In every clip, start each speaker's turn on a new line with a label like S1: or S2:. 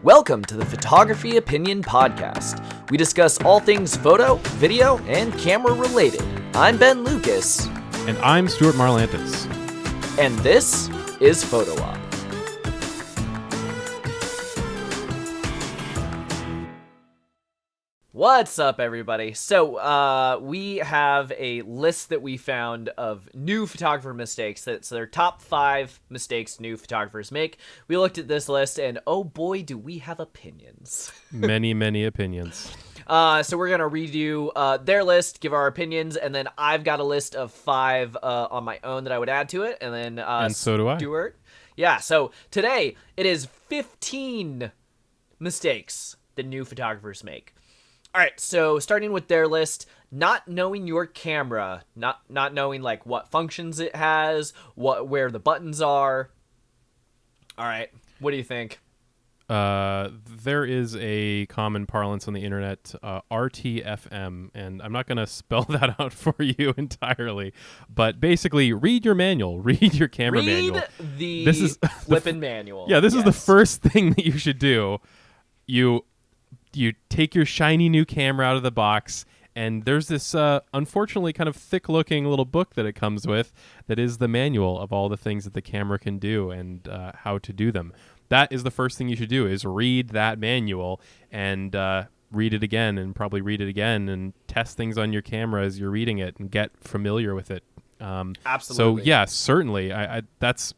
S1: Welcome to the Photography Opinion Podcast. We discuss all things photo, video, and camera related. I'm Ben Lucas.
S2: And I'm Stuart Marlantis.
S1: And this is Photo Op. What's up, everybody? So, we have a list that we found of new photographer mistakes. That's their top 5 mistakes new photographers make. We looked at this list, and oh boy, do we have opinions.
S2: Many opinions.
S1: So we're going to redo their list, give our opinions, and then I've got a list of 5 on my own that I would add to it, and then
S2: and so do I.
S1: Stuart. Yeah, so today it is 15 mistakes that new photographers make. All right, so starting with their list, not knowing your camera, not knowing like what functions it has, where the buttons are. All right, what do you think?
S2: There is a common parlance on the internet, RTFM, and I'm not going to spell that out for you entirely, but basically read your manual, read your camera manual.
S1: This is flippin' manual.
S2: Yeah, this is the first thing that you should do. You take your shiny new camera out of the box, and there's this unfortunately kind of thick-looking little book that it comes with that is the manual of all the things that the camera can do and how to do them. That is the first thing you should do, is read that manual and read it again and probably read it again and test things on your camera as you're reading it and get familiar with it.
S1: Absolutely.
S2: So, yeah, certainly. I that's,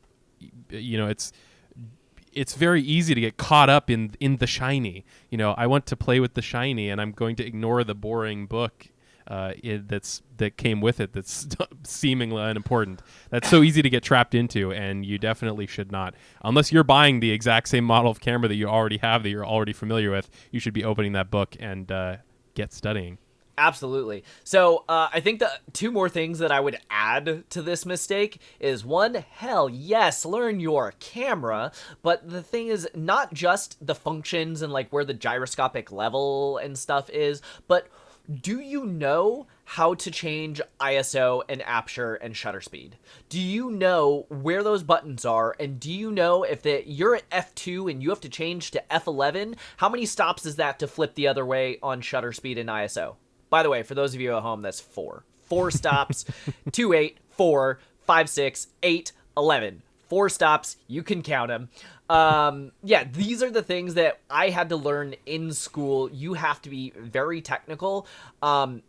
S2: you know, it's very easy to get caught up in the shiny. You know, I want to play with the shiny, and I'm going to ignore the boring book that came with it that's seemingly unimportant. That's so easy to get trapped into, and you definitely should not. Unless you're buying the exact same model of camera that you already have, that you're already familiar with, you should be opening that book and get studying.
S1: Absolutely. So I think the 2 more things that I would add to this mistake is 1, hell yes, learn your camera. But the thing is not just the functions and like where the gyroscopic level and stuff is, but do you know how to change ISO and aperture and shutter speed? Do you know where those buttons are? And do you know if you're at F2 and you have to change to F11, how many stops is that to flip the other way on shutter speed and ISO? By the way, for those of you at home, that's 4. 4 stops, 2, 8, 4, 5, 6, 8, 11. 4 stops, you can count them. Yeah, these are the things that I had to learn in school. You have to be very technical. Do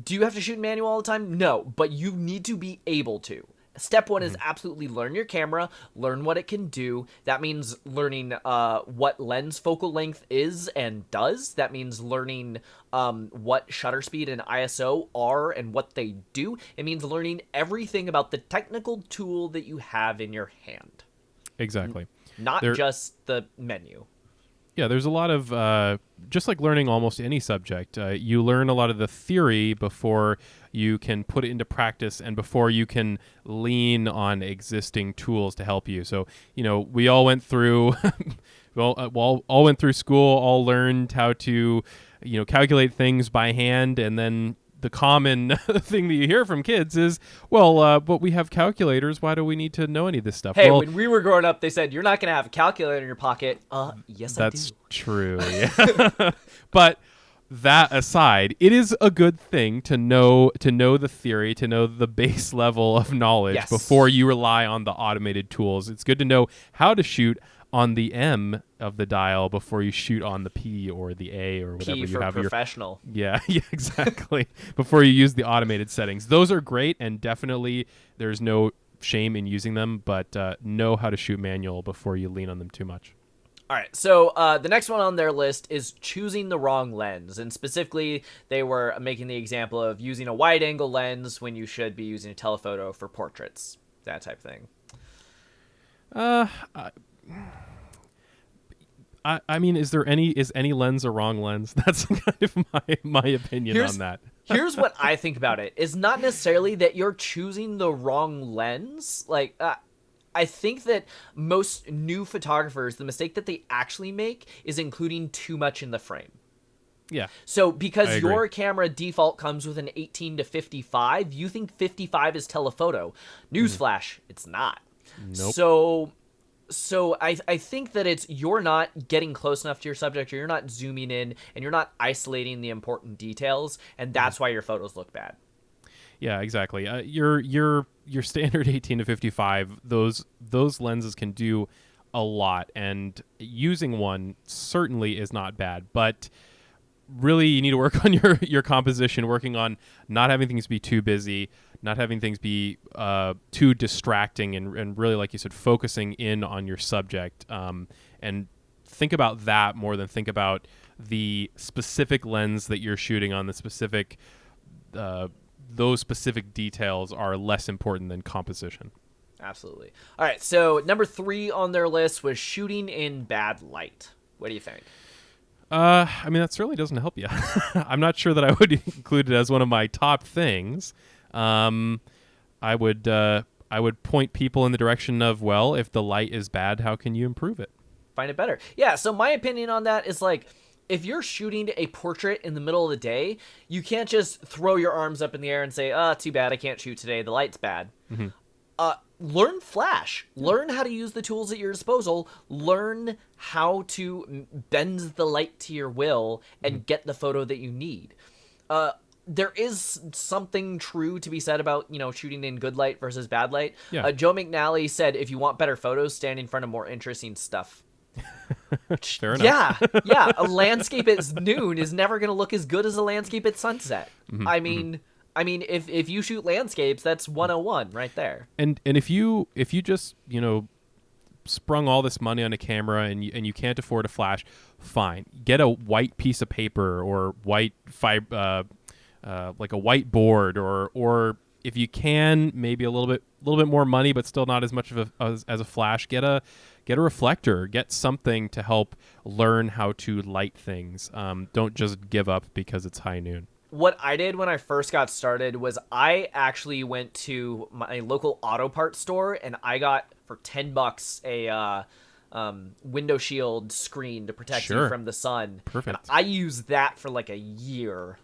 S1: you have to shoot manual all the time? No, but you need to be able to. Step 1 is absolutely learn your camera, learn what it can do. That means learning what lens focal length is and does. That means learning what shutter speed and ISO are and what they do. It means learning everything about the technical tool that you have in your hand.
S2: Exactly.
S1: Not just the menu.
S2: Yeah, there's a lot of, just like learning almost any subject, you learn a lot of the theory before you can put it into practice and before you can lean on existing tools to help you. So, you know, we all went through, all went through school, all learned how to, you know, calculate things by hand, and then the common thing that you hear from kids is, well, but we have calculators. Why do we need to know any of this stuff?
S1: Hey,
S2: well,
S1: when we were growing up, they said, you're not going to have a calculator in your pocket. Yes, I do.
S2: That's true, yeah. But that aside, it is a good thing to know the theory, to know the base level of knowledge before you rely on the automated tools. It's good to know how to shoot on the M of the dial before you shoot on the P or the A or whatever you have.
S1: Professional.
S2: Yeah, exactly. Before you use the automated settings. Those are great, and definitely there's no shame in using them, but know how to shoot manual before you lean on them too much.
S1: All right, so the next one on their list is choosing the wrong lens. And specifically, they were making the example of using a wide-angle lens when you should be using a telephoto for portraits, that type of thing.
S2: I mean, is any lens a wrong lens? That's kind of my opinion on that.
S1: Here's what I think about it. It's not necessarily that you're choosing the wrong lens. Like, I think that most new photographers, the mistake that they actually make is including too much in the frame.
S2: Yeah.
S1: So because your camera default comes with an 18 to 55, you think 55 is telephoto. Newsflash, it's not.
S2: Nope.
S1: So So I think that it's you're not getting close enough to your subject, or you're not zooming in, and you're not isolating the important details, and that's why your photos look bad.
S2: Yeah, exactly. Your standard 18 to 55, those lenses can do a lot, and using one certainly is not bad. But really, you need to work on your composition, working on not having things be too busy, not having things be too distracting, and really, like you said, focusing in on your subject. And think about that more than think about the specific lens that you're shooting on, the specific those specific details are less important than composition.
S1: Absolutely. All right, so number 3 on their list was shooting in bad light. What do you think?
S2: I mean, that certainly doesn't help you. I'm not sure that I would include it as one of my top things. I would point people in the direction of, well, if the light is bad, how can you improve it?
S1: Find it better. Yeah, so my opinion on that is like, if you're shooting a portrait in the middle of the day, you can't just throw your arms up in the air and say, too bad, I can't shoot today, the light's bad.
S2: Mm-hmm.
S1: Learn Flash. Learn how to use the tools at your disposal. Learn how to bend the light to your will and get the photo that you need. There is something true to be said about, shooting in good light versus bad light.
S2: Yeah.
S1: Joe McNally said, if you want better photos, stand in front of more interesting stuff.
S2: Fair enough.
S1: Yeah. A landscape at noon is never going to look as good as a landscape at sunset.
S2: Mm-hmm,
S1: I mean, if you shoot landscapes, that's 101 right there.
S2: And if you just sprung all this money on a camera and you can't afford a flash, fine. Get a white piece of paper or white like a whiteboard, or if you can, maybe a little bit more money, but still not as much of as a flash. Get a reflector. Get something to help learn how to light things. Don't just give up because it's high noon.
S1: What I did when I first got started was I actually went to my local auto parts store and I got for $10 a window shield screen to protect you from the sun.
S2: Perfect.
S1: And I used that for like a year.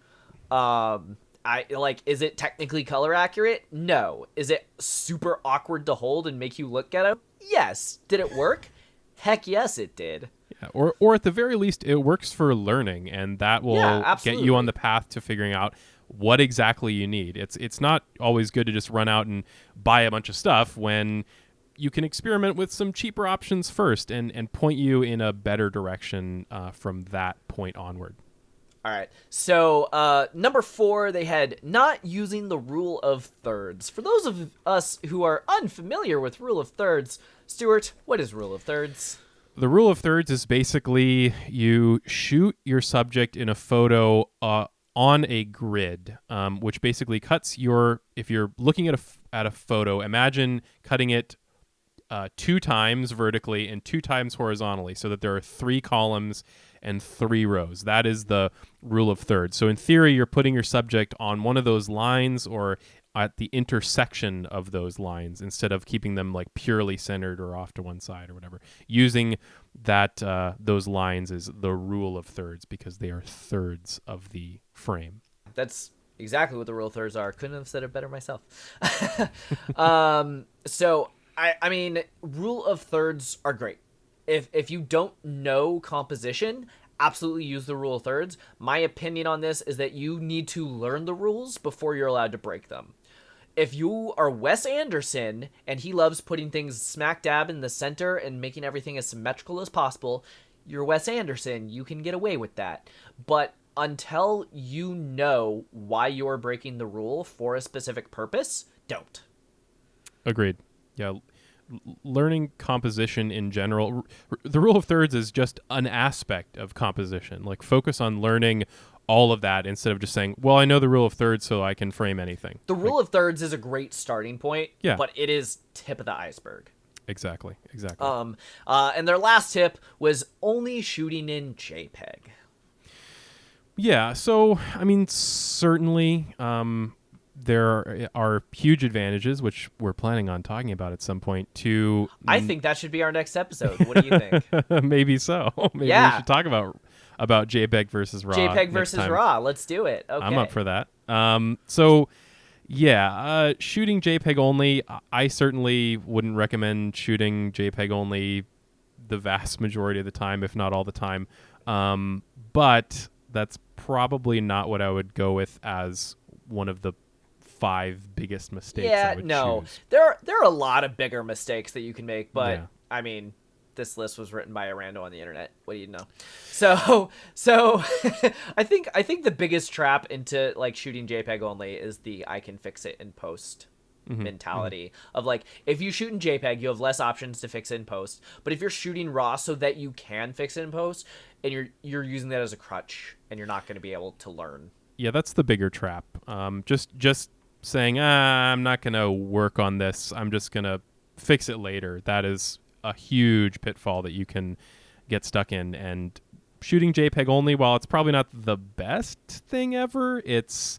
S1: Is it technically color accurate? No. Is it super awkward to hold and make you look ghetto? Yes. Did it work? Heck yes, it did.
S2: Yeah, or at the very least, it works for learning, and that will get you on the path to figuring out what exactly you need. It's not always good to just run out and buy a bunch of stuff when you can experiment with some cheaper options first and point you in a better direction from that point onward.
S1: All right. So number 4, they had not using the rule of thirds. For those of us who are unfamiliar with rule of thirds, Stuart, what is rule of thirds?
S2: The rule of thirds is basically you shoot your subject in a photo on a grid, which basically cuts if you're looking at a photo, imagine cutting it 2 times vertically and 2 times horizontally, so that there are 3 columns and 3 rows. That is the rule of thirds. So in theory, you're putting your subject on one of those lines or at the intersection of those lines instead of keeping them like purely centered or off to one side or whatever. Using that those lines is the rule of thirds because they are thirds of the frame.
S1: That's exactly what the rule of thirds are. Couldn't have said it better myself. So I mean, rule of thirds are great. If you don't know composition, absolutely use the rule of thirds. My opinion on this is that you need to learn the rules before you're allowed to break them. If you are Wes Anderson and he loves putting things smack dab in the center and making everything as symmetrical as possible, you're Wes Anderson. You can get away with that. But until you know why you're breaking the rule for a specific purpose, don't.
S2: Agreed. Yeah. Learning composition in general, the rule of thirds is just an aspect of composition. Like, focus on learning all of that instead of just saying, well, I know the rule of thirds, so I can frame anything.
S1: The rule of thirds is a great starting point,
S2: yeah,
S1: but it is tip of the iceberg.
S2: Exactly.
S1: And their last tip was only shooting in JPEG.
S2: Yeah, so, I mean, certainly there are huge advantages, which we're planning on talking about at some point, to...
S1: I think that should be our next episode. What do you think?
S2: Maybe so. Maybe we should talk about JPEG versus RAW.
S1: JPEG versus RAW. Let's do it. Okay.
S2: I'm up for that. So, Shooting JPEG only. I certainly wouldn't recommend shooting JPEG only the vast majority of the time, if not all the time. But that's probably not what I would go with as one of the 5 biggest mistakes I
S1: Yeah,
S2: would
S1: no.
S2: choose.
S1: There are a lot of bigger mistakes that you can make, but
S2: Yeah.
S1: I mean, this list was written by a rando on the internet. What do you know? So I think the biggest trap into like shooting JPEG only is the I can fix it in post mentality of like, if you shoot in JPEG, you have less options to fix it in post. But if you're shooting RAW so that you can fix it in post, and you're using that as a crutch, and you're not going to be able to learn.
S2: Yeah, that's the bigger trap. Just saying, I'm not going to work on this. I'm just going to fix it later. That is a huge pitfall that you can get stuck in. And shooting JPEG only, while it's probably not the best thing ever, it's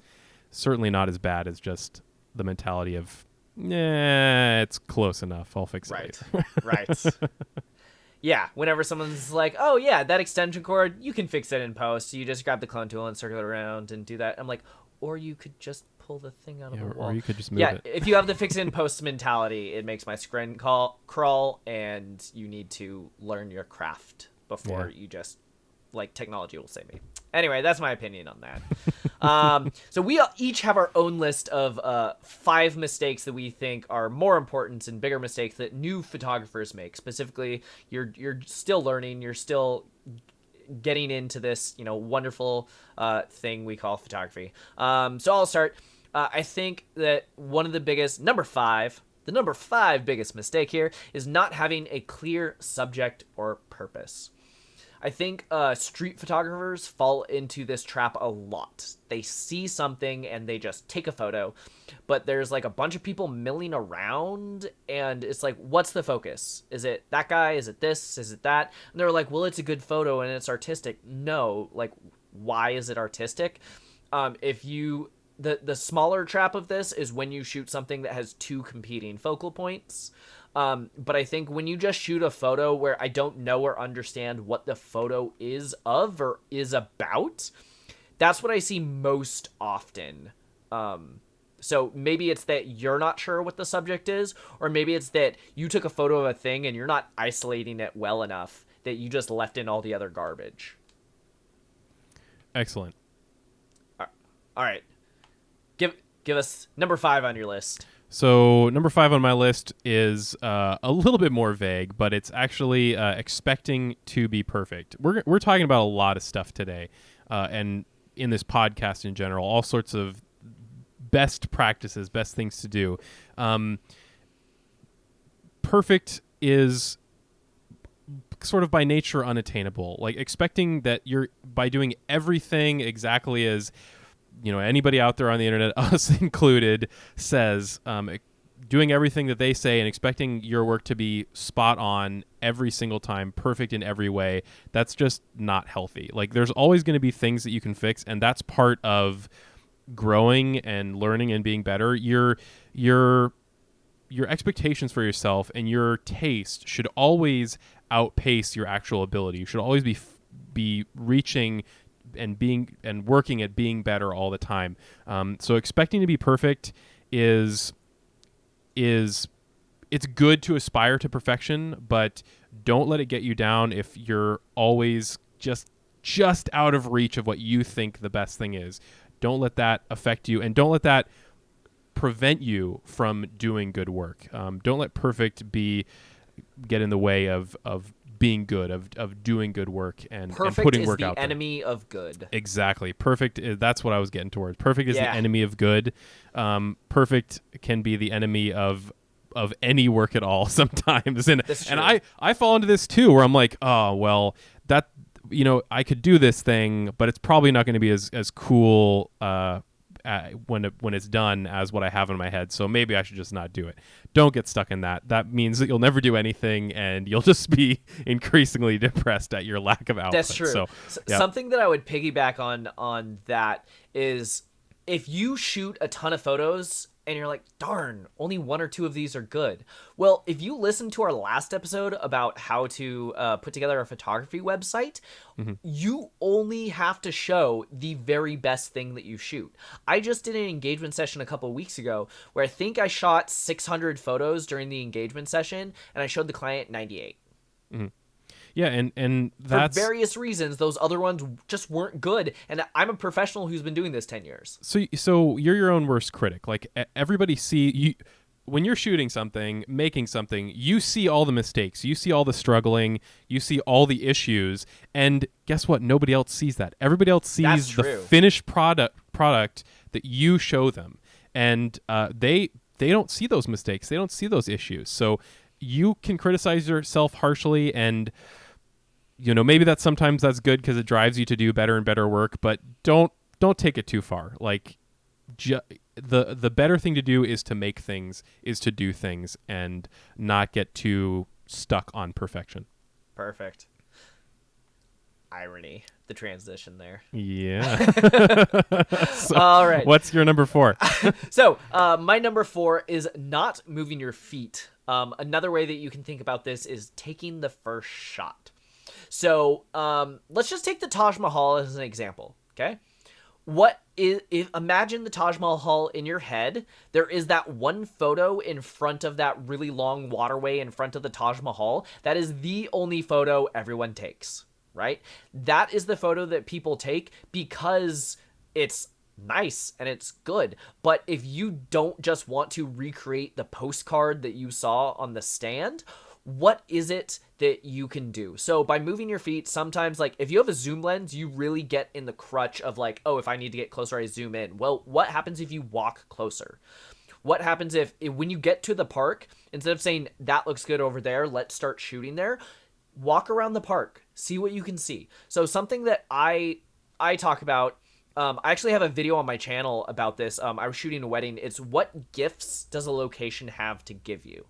S2: certainly not as bad as just the mentality of, it's close enough. I'll fix it
S1: Right.
S2: later.
S1: Right. Yeah, whenever someone's like, oh yeah, that extension cord, you can fix it in post. You just grab the clone tool and circle it around and do that. I'm like, or you could just pull the thing out of the wall.
S2: Or you could just move
S1: Yeah,
S2: it.
S1: if you have the fix it in post mentality, it makes my screen crawl, and you need to learn your craft before you just, like, technology will save me. Anyway, that's my opinion on that. So we each have our own list of 5 mistakes that we think are more important and bigger mistakes that new photographers make. Specifically, you're still learning, you're still getting into this, wonderful thing we call photography. So I'll start. I think that one of the biggest, the number 5 biggest mistake here is not having a clear subject or purpose. I think street photographers fall into this trap a lot. They see something and they just take a photo, but there's like a bunch of people milling around, and it's like, what's the focus? Is it that guy? Is it this? Is it that? And they're like, well, it's a good photo and it's artistic. No, like, why is it artistic? The smaller trap of this is when you shoot something that has 2 competing focal points. But I think when you just shoot a photo where I don't know or understand what the photo is of or is about, that's what I see most often. So maybe it's that you're not sure what the subject is, or maybe it's that you took a photo of a thing and you're not isolating it well enough that you just left in all the other garbage.
S2: Excellent.
S1: All right. Give us number 5 on your list.
S2: So number 5 on my list is a little bit more vague, but it's actually expecting to be perfect. We're talking about a lot of stuff today, and in this podcast in general, all sorts of best practices, best things to do. Perfect is sort of by nature unattainable. Like expecting that you're, by doing everything exactly as anybody out there on the internet, us included, says, doing everything that they say and expecting your work to be spot on every single time, perfect in every way, that's just not healthy. Like there's always going to be things that you can fix, and that's part of growing and learning and being better. Your expectations for yourself and your taste should always outpace your actual ability. You should always be reaching and being and working at being better all the time. So expecting to be perfect is it's good to aspire to perfection, but don't let it get you down if you're always just out of reach of what you think the best thing is. Don't let that affect you, and don't let that prevent you from doing good work. Don't let perfect get in the way of being good, of doing good work and putting work out there.
S1: Perfect is the enemy of good.
S2: Exactly. Perfect, that's what I was getting towards. Perfect is the enemy of good. Perfect can be the enemy of any work at all sometimes. And I fall into this too, where I'm like, oh, well, that, I could do this thing, but it's probably not going to be as cool when it's done as what I have in my head. So maybe I should just not do it. Don't get stuck in that. That means that you'll never do anything, and you'll just be increasingly depressed at your lack of output.
S1: That's true.
S2: So,
S1: something that I would piggyback on that is, if you shoot a ton of photos and you're like, darn, only one or two of these are good. Well, if you listen to our last episode about how to put together a photography website, you only have to show the very best thing that you shoot. I just did an engagement session a couple of weeks ago where I think I shot 600 photos during the engagement session, and I showed the client 98.
S2: Yeah, and that's
S1: for various reasons. Those other ones just weren't good, and I'm a professional who's been doing this 10 years.
S2: So you're your own worst critic. Like everybody see you when you're shooting something, making something, you see all the mistakes, you see all the struggling, you see all the issues, and guess what? Nobody else sees that. Everybody else sees the finished product that you show them, and they don't see those mistakes, they don't see those issues. So you can criticize yourself harshly, and maybe sometimes that's good because it drives you to do better and better work, but don't take it too far. Like the better thing to do is to make things, is to do things, and not get too stuck on perfection.
S1: Perfect. Irony, the transition there.
S2: Yeah. So,
S1: all right.
S2: What's your number 4?
S1: So my number 4 is not moving your feet. Another way that you can think about this is taking the first shot. So let's just take the Taj Mahal as an example, okay? Imagine the Taj Mahal in your head. There is that one photo in front of that really long waterway in front of the Taj Mahal. That is the only photo everyone takes, right? That is the photo that people take because it's nice and it's good. But if you don't just want to recreate the postcard that you saw on the stand, what is it that you can do? So by moving your feet, sometimes, like, if you have a zoom lens, you really get in the crutch of like, oh, if I need to get closer, I zoom in. Well, what happens if you walk closer? What happens if when you get to the park, instead of saying that looks good over there, let's start shooting there, walk around the park, see what you can see. So something that I talk about, I actually have a video on my channel about this. I was shooting a wedding. It's what gifts does a location have to give you?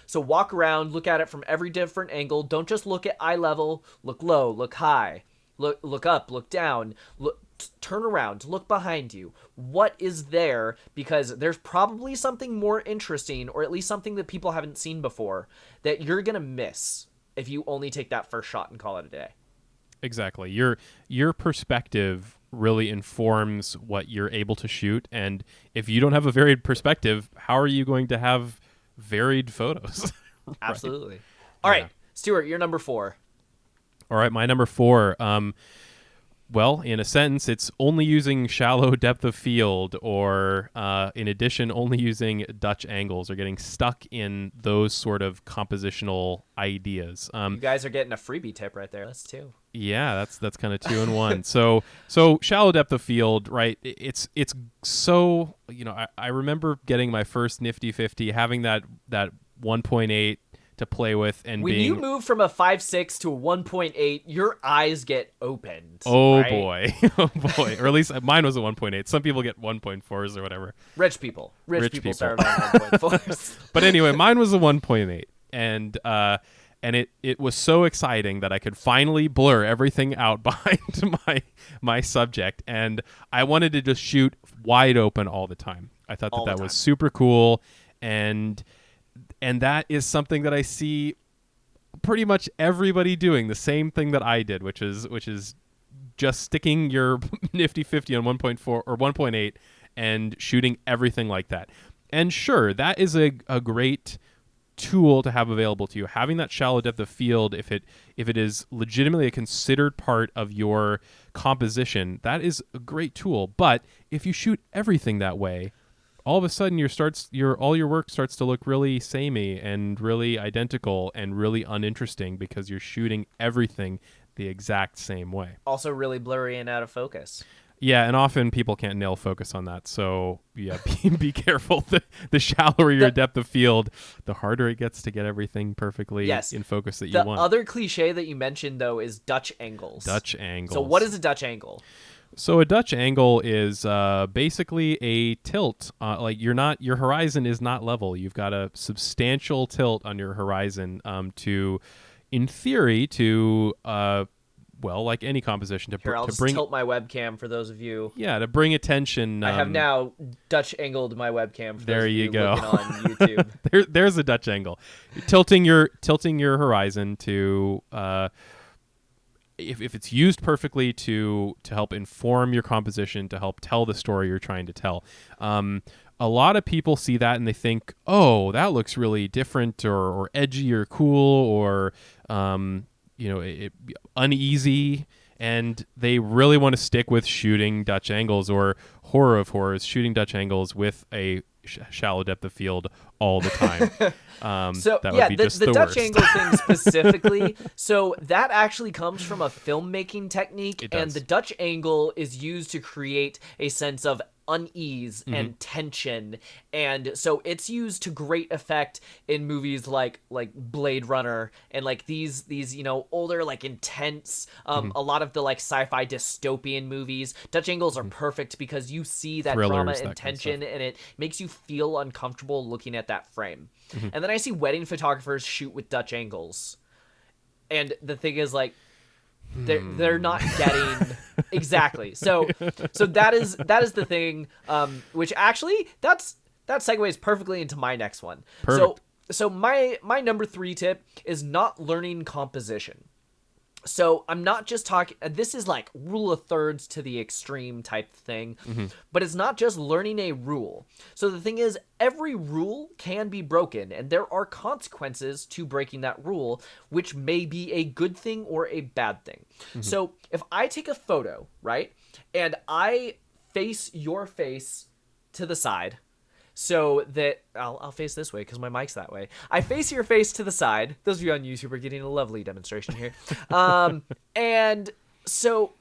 S1: So walk around, look at it from every different angle. Don't just look at eye level. Look low, look high, look up, look down, turn around, look behind you. What is there? Because there's probably something more interesting, or at least something that people haven't seen before, that you're going to miss if you only take that first shot and call it a day.
S2: Exactly. Your perspective really informs what you're able to shoot. And if you don't have a varied perspective, how are you going to have varied photos? Right.
S1: Absolutely. All right, Stuart, you're number 4.
S2: All right, my number 4. Well, in a sentence, it's only using shallow depth of field, or in addition, only using Dutch angles, or getting stuck in those sort of compositional ideas.
S1: You guys are getting a freebie tip right there. That's 2.
S2: Yeah, that's kind of 2 in 1. So shallow depth of field, right? It's so, I remember getting my first Nifty 50, having that 1.8 to play with, and
S1: when you move from a 5.6 to a 1.8, your eyes get opened.
S2: Oh,
S1: right?
S2: boy. Oh, boy. Or at least mine was a 1.8. Some people get 1.4s or whatever.
S1: Rich people start on 1.4s.
S2: But anyway, mine was a 1.8. And it was so exciting that I could finally blur everything out behind my subject. And I wanted to just shoot wide open all the time. I thought that was super cool. And that is something that I see pretty much everybody doing, the same thing that I did, which is just sticking your Nifty 50 on 1.4 or 1.8 and shooting everything like that. And sure, that is a great tool to have available to you. Having that shallow depth of field, if it is legitimately a considered part of your composition, that is a great tool. But if you shoot everything that way, all of a sudden all your work starts to look really samey and really identical and really uninteresting because you're shooting everything the exact same way.
S1: Also really blurry and out of focus.
S2: Yeah, and often people can't nail focus on that. So yeah, be careful. The shallower your depth of field, the harder it gets to get everything perfectly in focus that you want.
S1: The other cliche that you mentioned, though, is Dutch angles.
S2: Dutch angles.
S1: So what is a Dutch angle?
S2: So a Dutch angle is basically a tilt. Like your horizon is not level. You've got a substantial tilt on your horizon in theory, to well, like any composition,
S1: Here, I'll
S2: to
S1: just
S2: bring
S1: tilt my webcam for those of you.
S2: yeah, to bring attention.
S1: I have now Dutch angled my webcam for those
S2: There
S1: of
S2: you
S1: you
S2: go.
S1: looking on YouTube.
S2: There's a Dutch angle. Tilting your horizon to if it's used perfectly to help inform your composition, to help tell the story you're trying to tell. A lot of people see that and they think, oh, that looks really different or edgy or cool or uneasy, and they really want to stick with shooting Dutch angles, or horror of horrors, shooting Dutch angles with a shallow depth of field all the time.
S1: So
S2: that
S1: yeah,
S2: would be just
S1: the
S2: the
S1: Dutch
S2: worst.
S1: angle thing specifically. So that actually comes from a filmmaking technique,
S2: It
S1: and
S2: does.
S1: the Dutch angle is used to create a sense of unease
S2: Mm-hmm.
S1: and tension, and so it's used to great effect in movies like Blade Runner and like these older, like intense
S2: Mm-hmm.
S1: a lot of the like sci-fi dystopian movies. Dutch angles are perfect because you see that
S2: Thrillers,
S1: drama
S2: that
S1: and
S2: kind of
S1: tension,
S2: stuff.
S1: and it makes you feel uncomfortable looking at that frame.
S2: Mm-hmm.
S1: And then I see wedding photographers shoot with Dutch angles, and the thing is, like, they're not getting exactly. So that is the thing, which actually that segues perfectly into my next one.
S2: Perfect.
S1: So my number 3 tip is not learning composition. So I'm not just talking, this is like rule of thirds to the extreme type thing, but it's not just learning a rule. So the thing is, every rule can be broken, and there are consequences to breaking that rule, which may be a good thing or a bad thing. So if I take a photo, right, and I face your face to the side, so that I'll face this way because my mic's that way. I face your face to the side. Those of you on YouTube are getting a lovely demonstration here. And so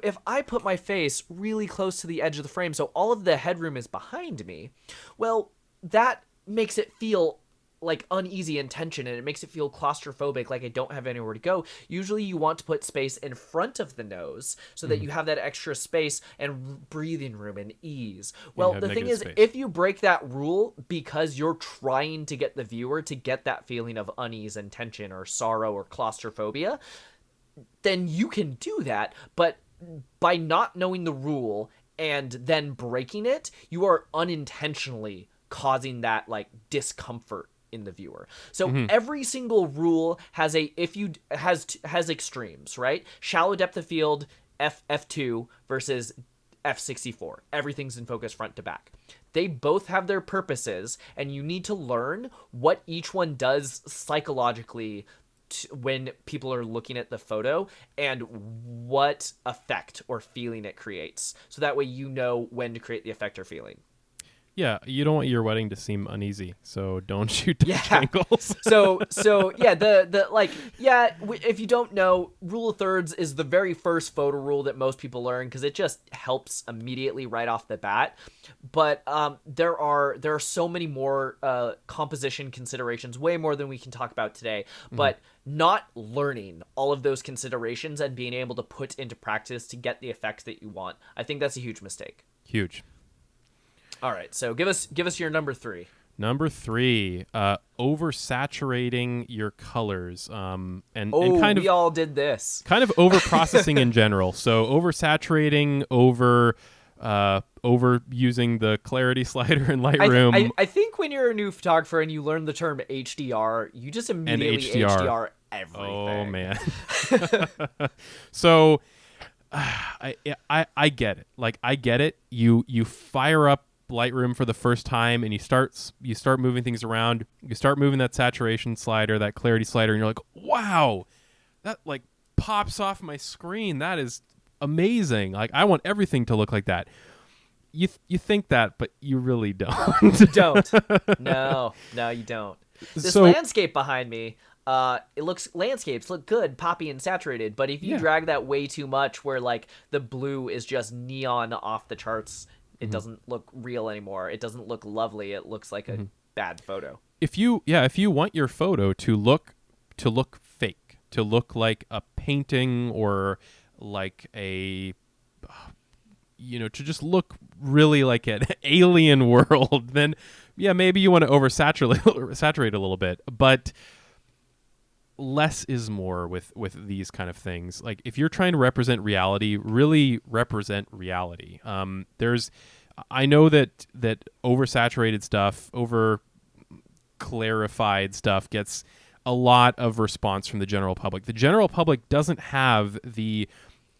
S1: if I put my face really close to the edge of the frame, so all of the headroom is behind me, well, that makes it feel like uneasy and tension, and it makes it feel claustrophobic, like I don't have anywhere to go. Usually you want to put space in front of the nose so that you have that extra space and breathing room and ease. Well,
S2: have
S1: the thing
S2: negative
S1: is,
S2: space.
S1: if you break that rule because you're trying to get the viewer to get that feeling of unease and tension or sorrow or claustrophobia, then you can do that, but by not knowing the rule and then breaking it, you are unintentionally causing that like discomfort in the viewer. So every single rule has has extremes, right? Shallow depth of field, f2 versus f64. Everything's in focus front to back. They both have their purposes, and you need to learn what each one does psychologically when people are looking at the photo and what effect or feeling it creates. So that way you know when to create the effect or feeling.
S2: Yeah, you don't want your wedding to seem uneasy, so don't shoot Dutch
S1: Yeah.
S2: angles.
S1: So yeah, if you don't know, rule of thirds is the very first photo rule that most people learn because it just helps immediately right off the bat. But there are so many more composition considerations, way more than we can talk about today. But not learning all of those considerations and being able to put into practice to get the effect that you want, I think that's a huge mistake.
S2: Huge.
S1: All right, so give us your number 3.
S2: Number 3, oversaturating your colors, and
S1: Oh,
S2: kind
S1: we
S2: of
S1: all did this.
S2: kind of overprocessing in general. So oversaturating, over using the clarity slider in Lightroom.
S1: I think when you're a new photographer and you learn the term HDR, you just immediately
S2: HDR.
S1: HDR everything.
S2: Oh man. So I get it. Like I get it. You fire up Lightroom for the first time and you start moving things around. You start moving that saturation slider, that clarity slider, and you're like, wow, that like pops off my screen. That is amazing. Like I want everything to look like that. You think that, but you really don't.
S1: You don't. No, you don't. This landscape behind me, landscapes look good, poppy and saturated, but if you drag that way too much where like the blue is just neon off the charts, it doesn't look real anymore. It doesn't look lovely. It looks like a bad photo.
S2: If you want your photo to look fake, to look like a painting or like a to just look really like an alien world, then maybe you want to oversaturate a little bit. But less is more with these kind of things. Like if you're trying to represent reality, really represent reality. I know that oversaturated stuff, over clarified stuff gets a lot of response from the general public. The general public doesn't have the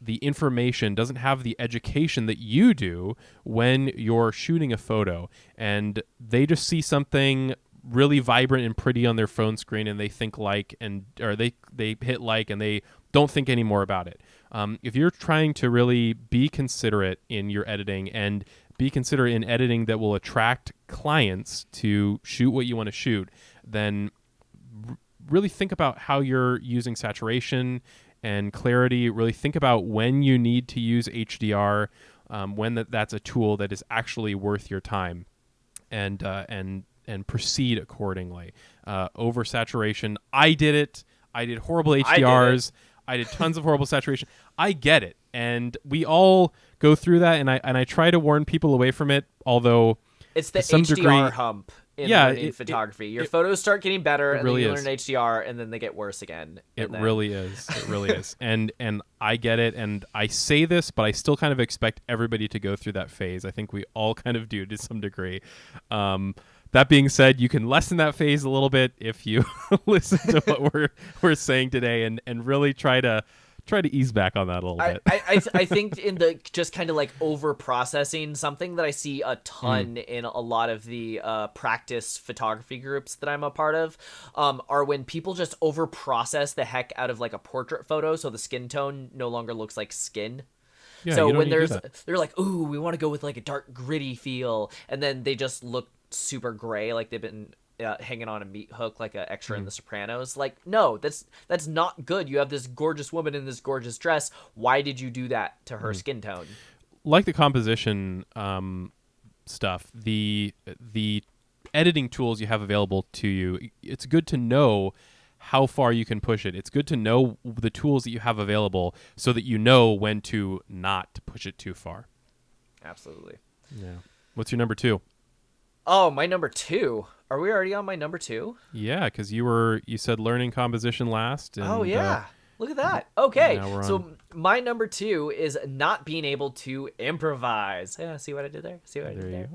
S2: information, doesn't have the education that you do when you're shooting a photo, and they just see something really vibrant and pretty on their phone screen, and they think they hit like, and they don't think any more about it. If you're trying to really be considerate in your editing, and be considerate in editing that will attract clients to shoot what you want to shoot, then really think about how you're using saturation and clarity. Really think about when you need to use HDR, when that's a tool that is actually worth your time, and proceed accordingly. Oversaturation, I did it. I did horrible HDRs. I did tons of horrible saturation. I get it, and we all go through that. And I try to warn people away from it. Although
S1: it's the
S2: some
S1: HDR
S2: degree,
S1: hump in learning photography. Your photos start getting better, and
S2: really
S1: then you learn HDR, and then they get worse again.
S2: Really is. It really is. And I get it, and I say this, but I still kind of expect everybody to go through that phase. I think we all kind of do to some degree. That being said, you can lessen that phase a little bit if you listen to what we're saying today, and really try to ease back on that a little bit.
S1: I think in the just kind of like over processing, something that I see a ton in a lot of the practice photography groups that I'm a part of, are when people just over process the heck out of like a portrait photo, so the skin tone no longer looks like skin.
S2: Yeah,
S1: so when they're like, ooh, we want to go with like a dark gritty feel, and then they just look super gray, like they've been hanging on a meat hook like an extra in The Sopranos. Like, no, that's not good. You have this gorgeous woman in this gorgeous dress. Why did you do that to her skin tone?
S2: Like the composition stuff, the editing tools you have available to you, it's good to know how far you can push it. It's good to know the tools that you have available so that you know when to not push it too far.
S1: Absolutely.
S2: Yeah. What's your number 2?
S1: Oh, my number 2. Are we already on my number 2?
S2: Yeah, because you said learning composition last. And,
S1: oh yeah, look at that. Okay, so
S2: on.
S1: my number 2 is not being able to improvise. Yeah, see what I did there? See what I did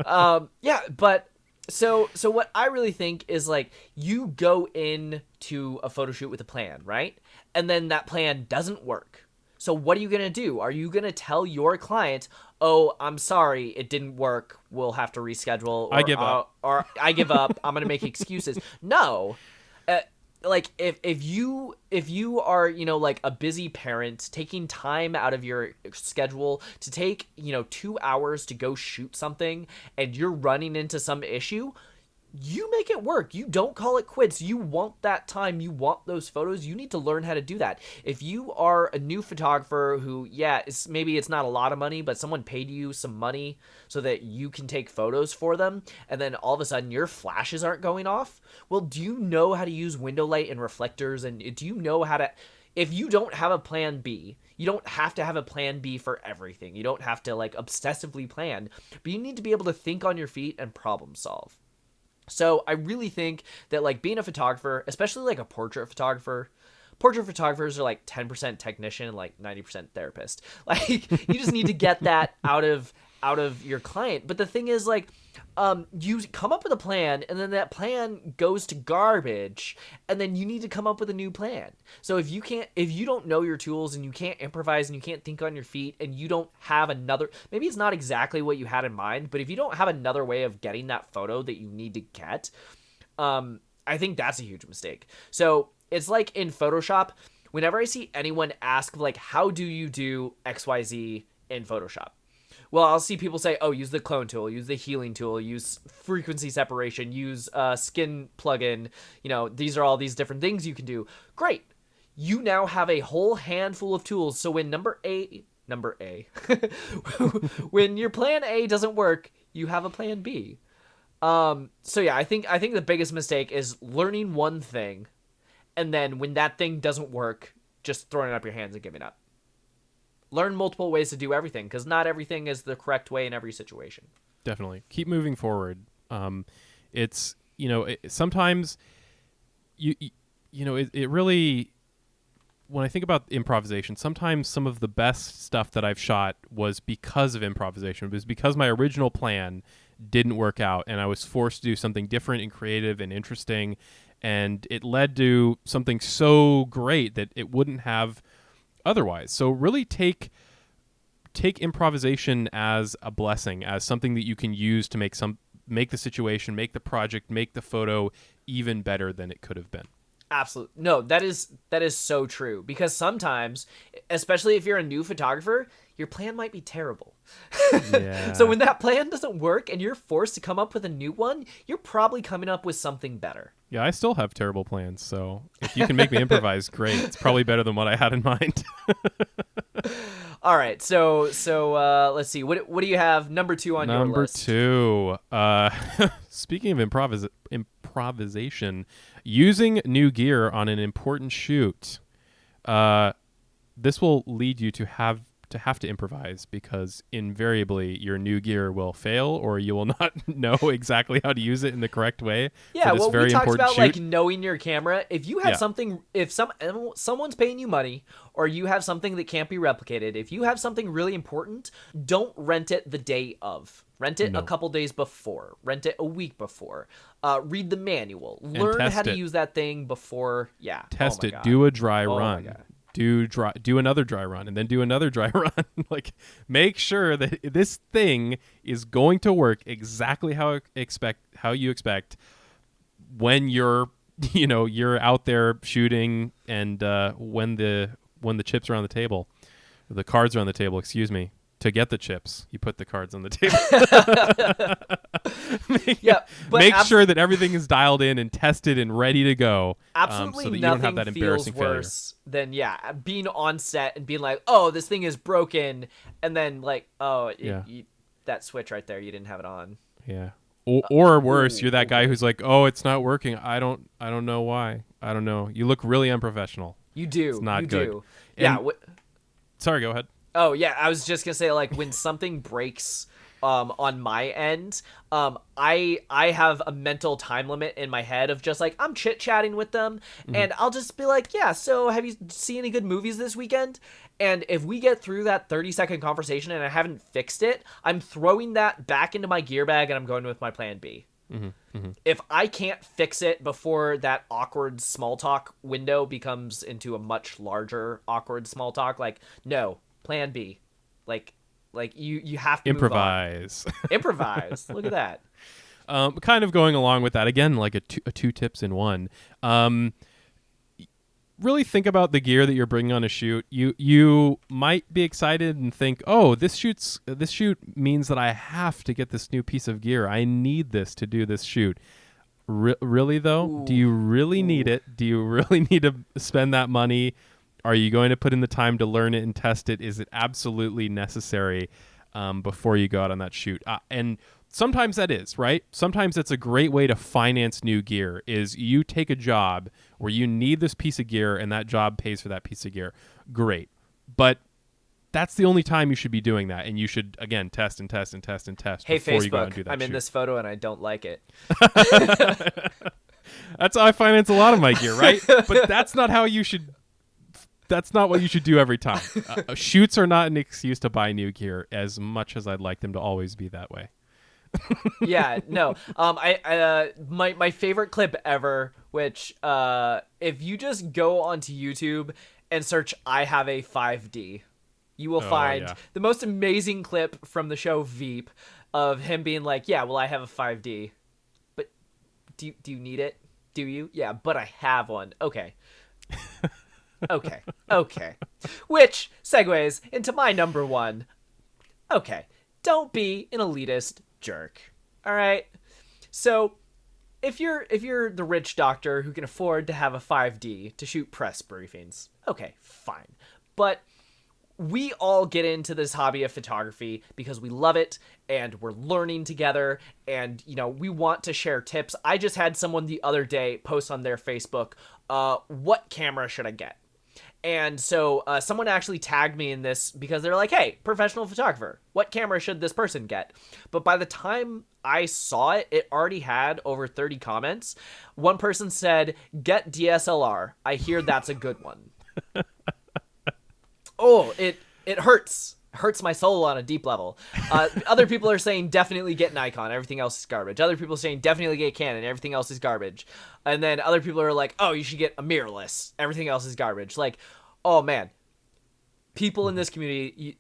S1: there? Yeah, but so what I really think is, like, you go into a photo shoot with a plan, right? And then that plan doesn't work. So what are you going to do? Are you going to tell your client, oh, I'm sorry, it didn't work, we'll have to reschedule, or
S2: I give up.
S1: Or I give up, I'm going to make excuses? No. Like, if you are, like a busy parent, taking time out of your schedule to take, 2 hours to go shoot something, and you're running into some issue, you make it work. You don't call it quits. You want that time. You want those photos. You need to learn how to do that. If you are a new photographer who, maybe it's not a lot of money, but someone paid you some money so that you can take photos for them, and then all of a sudden your flashes aren't going off, well, do you know how to use window light and reflectors? And do you know how to... If you don't have a plan B, you don't have to have a plan B for everything. You don't have to, like, obsessively plan, but you need to be able to think on your feet and problem solve. So I really think that, like, being a photographer, especially like a portrait photographers are like 10% technician and like 90% therapist. Like, you just need to get that out of your client. But the thing is, like, you come up with a plan, and then that plan goes to garbage, and then you need to come up with a new plan. So if you don't know your tools, and you can't improvise, and you can't think on your feet, and you don't have another, maybe it's not exactly what you had in mind, but if you don't have another way of getting that photo that you need to get, I think that's a huge mistake. So it's like in Photoshop, whenever I see anyone ask, like, how do you do XYZ in Photoshop? Well, I'll see people say, oh, use the clone tool, use the healing tool, use frequency separation, use skin plugin. These are all these different things you can do. Great. You now have a whole handful of tools. So when when your plan A doesn't work, you have a plan B. So yeah, I think the biggest mistake is learning one thing, and then when that thing doesn't work, just throwing up your hands and giving up. Learn multiple ways to do everything, because not everything is the correct way in every situation.
S2: Definitely. Keep moving forward. It's, sometimes it really, when I think about improvisation, sometimes some of the best stuff that I've shot was because of improvisation. It was because my original plan didn't work out and I was forced to do something different and creative and interesting, and it led to something so great that it wouldn't have otherwise. So really take improvisation as a blessing, as something that you can use to make the situation, make the project, make the photo even better than it could have been.
S1: Absolutely. No, that is so true, because sometimes, especially if you're a new photographer, your plan might be terrible.
S2: Yeah.
S1: So when that plan doesn't work and you're forced to come up with a new one, you're probably coming up with something better.
S2: Yeah, I still have terrible plans, so if you can make me improvise, great. It's probably better than what I had in mind.
S1: All right, so let's see. What do you have number 2 on your list?
S2: Number 2. Speaking of improvisation, using new gear on an important shoot. This will lead you to have to improvise, because invariably your new gear will fail, or you will not know exactly how to use it in the correct way.
S1: Yeah,
S2: for this
S1: well,
S2: very
S1: we talked
S2: important
S1: about
S2: shoot.
S1: like knowing your camera. If you have something, if someone's paying you money, or you have something that can't be replicated, if you have something really important, don't rent it the day of. Rent it a couple days before. Rent it a week before. Read the manual. Learn how to use that thing before. Yeah.
S2: Test it.
S1: God.
S2: Do a dry
S1: Oh
S2: run.
S1: my God.
S2: Do another dry run, and then do another dry run. Like, make sure that this thing is going to work exactly how you expect when you're out there shooting, and when the chips are on the table, the cards are on the table. Excuse me. To get the chips, you put the cards on the table. Make sure that everything is dialed in and tested and ready to go.
S1: Absolutely
S2: so that you
S1: nothing
S2: don't have that embarrassing
S1: feels worse than being on set and being like, oh, this thing is broken, and then like, oh, that switch right there, you didn't have it on.
S2: Yeah. Or worse, you're that guy who's like, oh, it's not working. I don't know why. I don't know. You look really unprofessional.
S1: You do.
S2: It's not
S1: you
S2: good.
S1: Do.
S2: And, sorry, go ahead.
S1: Oh, yeah, I was just going to say, like, when something breaks on my end, I have a mental time limit in my head of just, like, I'm chit-chatting with them, and I'll just be like, yeah, so have you seen any good movies this weekend? And if we get through that 30-second conversation and I haven't fixed it, I'm throwing that back into my gear bag and I'm going with my plan B. If I can't fix it before that awkward small talk window becomes into a much larger awkward small talk, like, no. Plan B. Like you have to
S2: improvise.
S1: Improvise. Look at that.
S2: Kind of going along with that again, like a two tips in one. Really think about the gear that you're bringing on a shoot. You might be excited and think, oh, this shoot means that I have to get this new piece of gear. I need this to do this shoot. Really though?
S1: Ooh.
S2: Do you really need it? Do you really need to spend that money? Are you going to put in the time to learn it and test it? Is it absolutely necessary before you go out on that shoot? And sometimes that is, right? Sometimes it's a great way to finance new gear, is you take a job where you need this piece of gear and that job pays for that piece of gear. Great. But that's the only time you should be doing that. And you should, again, test and test and test and test
S1: hey,
S2: before
S1: Facebook,
S2: you go out and do that
S1: I'm
S2: shoot.
S1: in this photo and I don't like it.
S2: That's how I finance a lot of my gear, right? But that's not how you should... That's not what you should do every time. Shoots are not an excuse to buy new gear, as much as I'd like them to always be that way.
S1: Yeah, no. My favorite clip ever, which if you just go onto YouTube and search "I have a 5D," you will find the most amazing clip from the show Veep of him being like, "Yeah, well, I have a 5D, but do you need it? Do you? Yeah, but I have one. Okay." Okay. Which segues into my number 1. Okay. Don't be an elitist jerk. All right? So, if you're the rich doctor who can afford to have a 5D to shoot press briefings, okay, fine. But we all get into this hobby of photography because we love it and we're learning together, and we want to share tips. I just had someone the other day post on their Facebook, what camera should I get? And so someone actually tagged me in this because they're like, hey, professional photographer, what camera should this person get? But by the time I saw it, it already had over 30 comments. One person said, get DSLR. I hear that's a good one. Oh, it hurts my soul on a deep level. Other people are saying definitely get Nikon, everything else is garbage. Other people are saying definitely get Canon, everything else is garbage. And then other people are like, oh, you should get a mirrorless, everything else is garbage. Like, oh man, people in this community,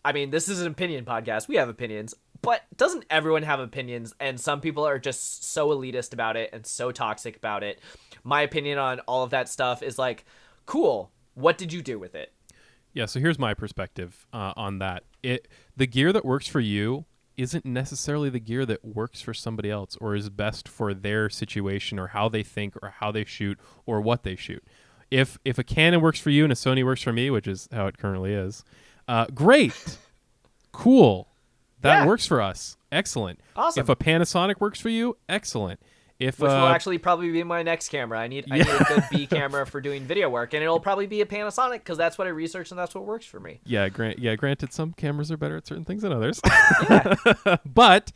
S1: I mean, this is an opinion podcast, we have opinions, but doesn't everyone have opinions? And some people are just so elitist about it and so toxic about it. My opinion on all of that stuff is like, cool, what did you do with it?
S2: Yeah, so here's my perspective on that. The gear that works for you isn't necessarily the gear that works for somebody else or is best for their situation or how they think or how they shoot or what they shoot. If a Canon works for you and a Sony works for me, which is how it currently is, great, cool, that works for us, excellent.
S1: Awesome.
S2: If a Panasonic works for you, excellent. Which
S1: will actually probably be my next camera. I need a good B camera for doing video work, and it'll probably be a Panasonic because that's what I researched and that's what works for me.
S2: Yeah, granted, some cameras are better at certain things than others. But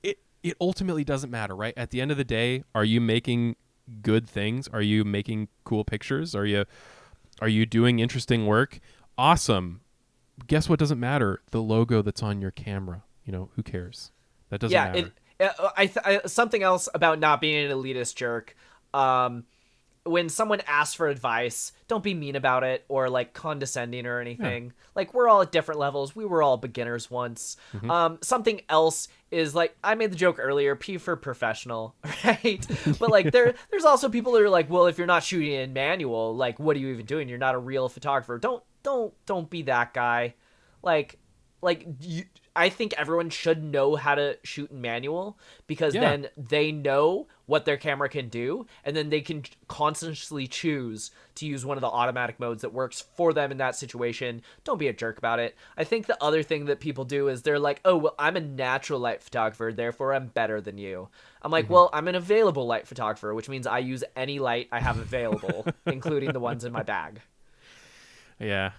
S2: it ultimately doesn't matter, right? At the end of the day, are you making good things? Are you making cool pictures? Are you doing interesting work? Awesome. Guess what doesn't matter? The logo that's on your camera. Who cares? That doesn't matter.
S1: Something else about not being an elitist jerk. When someone asks for advice, don't be mean about it or like condescending or anything. Yeah. Like, we're all at different levels. We were all beginners once. Mm-hmm. Something else is like, I made the joke earlier, P for professional, right? But like there's also people that are like, well, if you're not shooting in manual, like, what are you even doing? You're not a real photographer. Don't be that guy. I think everyone should know how to shoot in manual because then they know what their camera can do, and then they can constantly choose to use one of the automatic modes that works for them in that situation. Don't be a jerk about it. I think the other thing that people do is they're like, oh, well, I'm a natural light photographer, therefore I'm better than you. I'm like, well, I'm an available light photographer, which means I use any light I have available, including the ones in my bag.
S2: Yeah.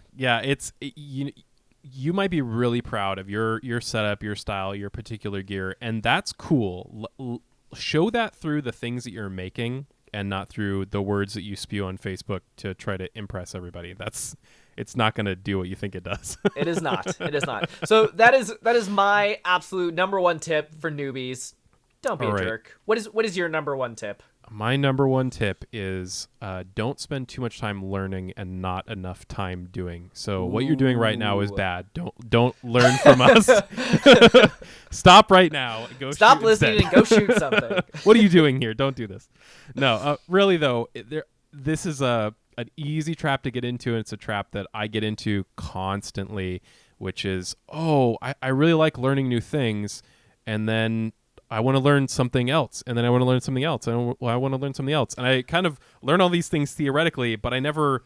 S2: You might be really proud of your setup, your style, your particular gear, and that's cool. Show that through the things that you're making and not through the words that you spew on Facebook to try to impress everybody. It's not going to do what you think it does.
S1: It is not. So that is my absolute number one tip for newbies. Don't be a jerk. What is your number one tip?
S2: My number one tip is don't spend too much time learning and not enough time doing. So what you're doing right now is bad. Don't learn from us. Stop right now.
S1: Stop listening and go shoot something.
S2: What are you doing here? Don't do this. No, really though, this is an easy trap to get into, and it's a trap that I get into constantly, which is, I really like learning new things, and then I want to learn something else, and then I want to learn something else, and I want to learn something else. And I kind of learn all these things theoretically, but I never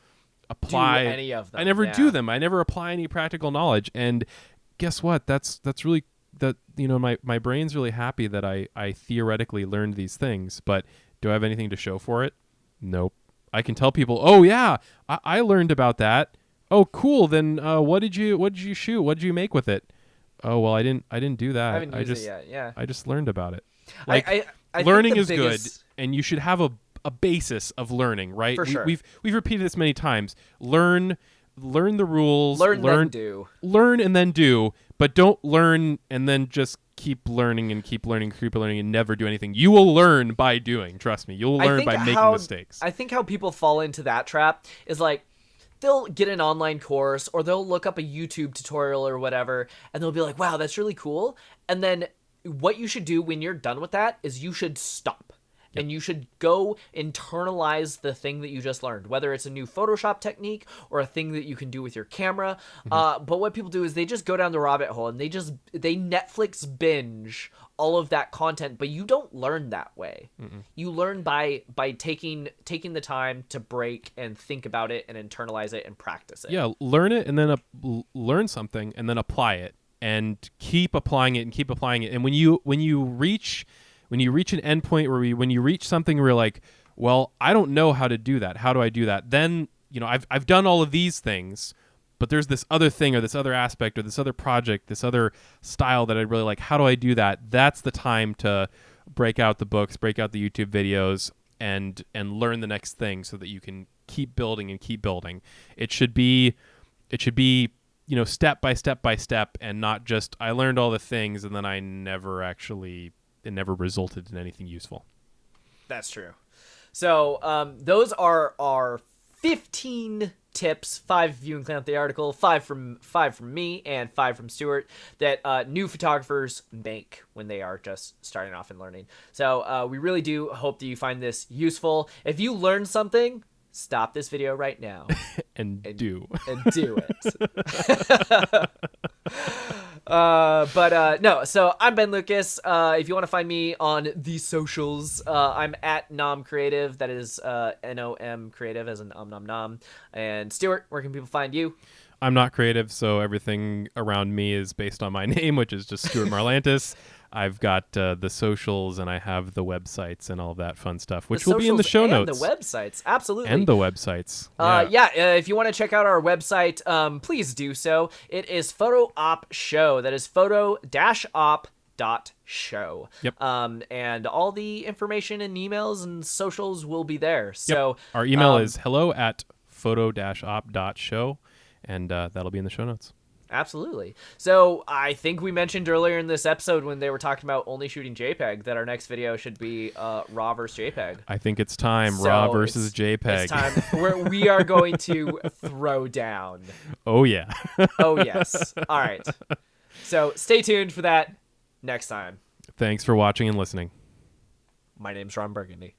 S2: apply
S1: any of them.
S2: I never do them. I never apply any practical knowledge. And guess what? That's really my brain's really happy that I theoretically learned these things, but do I have anything to show for it? Nope. I can tell people, oh yeah, I learned about that. Oh cool. Then what did you shoot? What did you make with it? Oh well, I didn't do that.
S1: I haven't used it yet. Yeah,
S2: I just learned about it.
S1: I
S2: learning is good, and you should have a basis of learning, right?
S1: For sure.
S2: We've repeated this many times. Learn the rules.
S1: Learn then do.
S2: Learn and then do, but don't learn and then just keep learning and never do anything. You will learn by doing. Trust me, you'll learn by making mistakes.
S1: I think how people fall into that trap is like, they'll get an online course or they'll look up a YouTube tutorial or whatever, and they'll be like, wow, that's really cool. And then what you should do when you're done with that is you should stop. Yep. And you should go internalize the thing that you just learned, whether it's a new Photoshop technique or a thing that you can do with your camera. But what people do is they just go down the rabbit hole and they Netflix binge all of that content, but you don't learn that way. You learn by taking the time to break and think about it and internalize it and practice it.
S2: Yeah, learn it and then learn something and then apply it and keep applying it. And when you reach an endpoint when you reach something where you're like, well, I don't know how to do that. How do I do that? Then I've done all of these things, but there's this other thing or this other aspect or this other project, this other style that I really like. How do I do that? That's the time to break out the books, break out the YouTube videos, and learn the next thing so that you can keep building and keep building. It should be step by step by step, and not just I learned all the things and then it never resulted in anything useful.
S1: That's true. So those are our 15 tips, 5 if you include the article, 5 from me, and 5 from Stuart, that new photographers make when they are just starting off and learning. So we really do hope that you find this useful. If you learned something, stop this video right now
S2: and do
S1: it. No, so I'm Ben Lucas. If you want to find me on the socials, I'm at Nom Creative. That is NOM Creative, as in nom nom. And Stuart, where can people find you?
S2: I'm not creative, so everything around me is based on my name, which is just Stuart Marlantis. I've got the socials, and I have the websites and all of that fun stuff, which will be in the show notes.
S1: The websites, absolutely.
S2: And the websites.
S1: If you want to check out our website, please do so. It is Photo Op Show. That is photo-op.show.
S2: Yep.
S1: And all the information and emails and socials will be there. So
S2: yep. Our email is hello@photo-op.show, and that'll be in the show notes.
S1: Absolutely. So I think we mentioned earlier in this episode when they were talking about only shooting JPEG that our next video should be RAW versus JPEG.
S2: I think it's time. RAW versus JPEG.
S1: It's time. We are going to throw down.
S2: Oh, yeah.
S1: Oh, yes. All right. So stay tuned for that next time.
S2: Thanks for watching and listening.
S1: My name's Ron Burgundy.